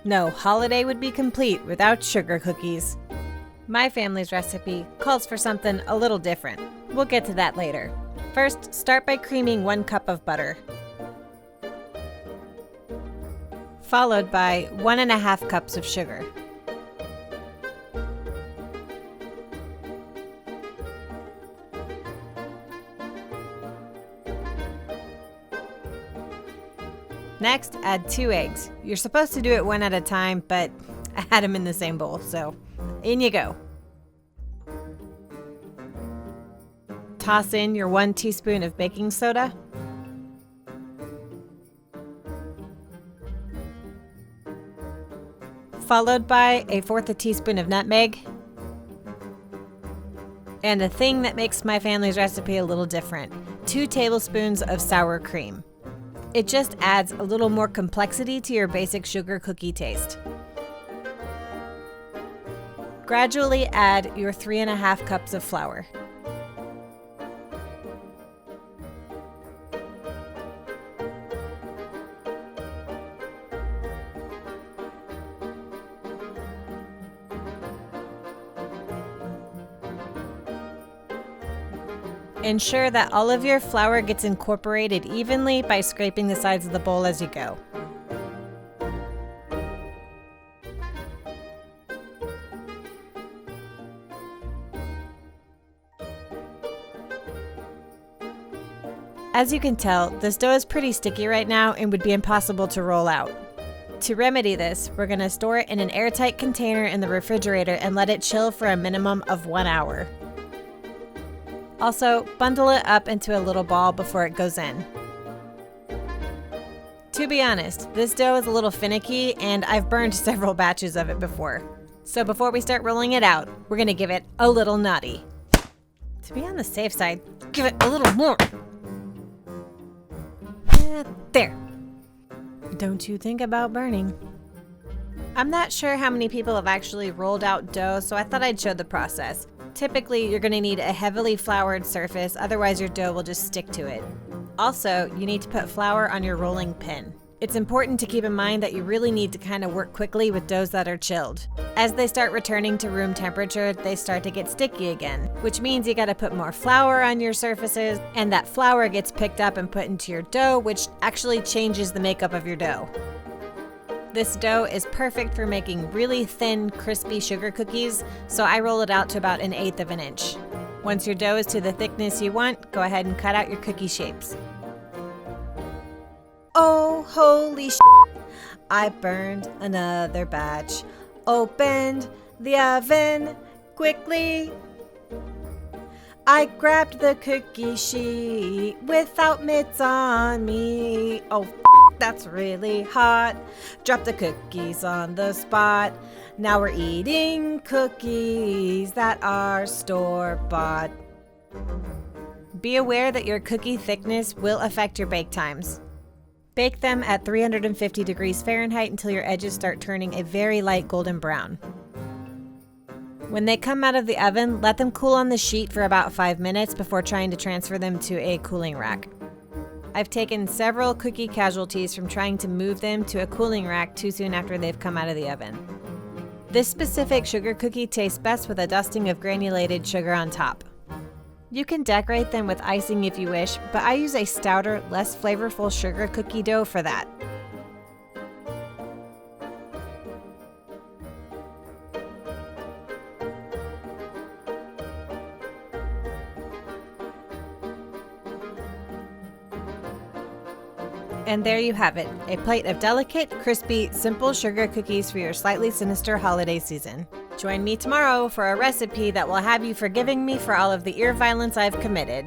No holiday would be complete without sugar cookies. My family's recipe calls for something a little different. We'll get to that later. First, start by creaming 1 cup of butter, followed by 1½ cups of sugar. Next, add 2 eggs. You're supposed to do it one at a time, but I had them in the same bowl, so in you go. Toss in your 1 teaspoon of baking soda, followed by 1/4 teaspoon of nutmeg, and the thing that makes my family's recipe a little different, 2 tablespoons of sour cream. It just adds a little more complexity to your basic sugar cookie taste. Gradually add your 3½ cups of flour. Ensure that all of your flour gets incorporated evenly by scraping the sides of the bowl as you go. As you can tell, this dough is pretty sticky right now and would be impossible to roll out. To remedy this, we're going to store it in an airtight container in the refrigerator and let it chill for a minimum of 1 hour. Also, bundle it up into a little ball before it goes in. To be honest, this dough is a little finicky and I've burned several batches of it before. So before we start rolling it out, we're gonna give it a little naughty. To be on the safe side, give it a little more. There. Don't you think about burning. I'm not sure how many people have actually rolled out dough, so I thought I'd show the process. Typically, you're going to need a heavily floured surface, otherwise your dough will just stick to it. Also, you need to put flour on your rolling pin. It's important to keep in mind that you really need to kind of work quickly with doughs that are chilled. As they start returning to room temperature, they start to get sticky again, which means you got to put more flour on your surfaces, and that flour gets picked up and put into your dough, which actually changes the makeup of your dough. This dough is perfect for making really thin, crispy sugar cookies, so I roll it out to about 1/8 inch. Once your dough is to the thickness you want, go ahead and cut out your cookie shapes. Oh, holy sh**! I burned another batch. Opened the oven quickly. I grabbed the cookie sheet without mitts on me. Oh, that's really hot. Drop the cookies on the spot. Now we're eating cookies that are store-bought. Be aware that your cookie thickness will affect your bake times. Bake them at 350 degrees Fahrenheit until your edges start turning a very light golden brown. When they come out of the oven, let them cool on the sheet for about 5 minutes before trying to transfer them to a cooling rack. I've taken several cookie casualties from trying to move them to a cooling rack too soon after they've come out of the oven. This specific sugar cookie tastes best with a dusting of granulated sugar on top. You can decorate them with icing if you wish, but I use a stouter, less flavorful sugar cookie dough for that. And there you have it, a plate of delicate, crispy, simple sugar cookies for your slightly sinister holiday season. Join me tomorrow for a recipe that will have you forgiving me for all of the ear violence I've committed.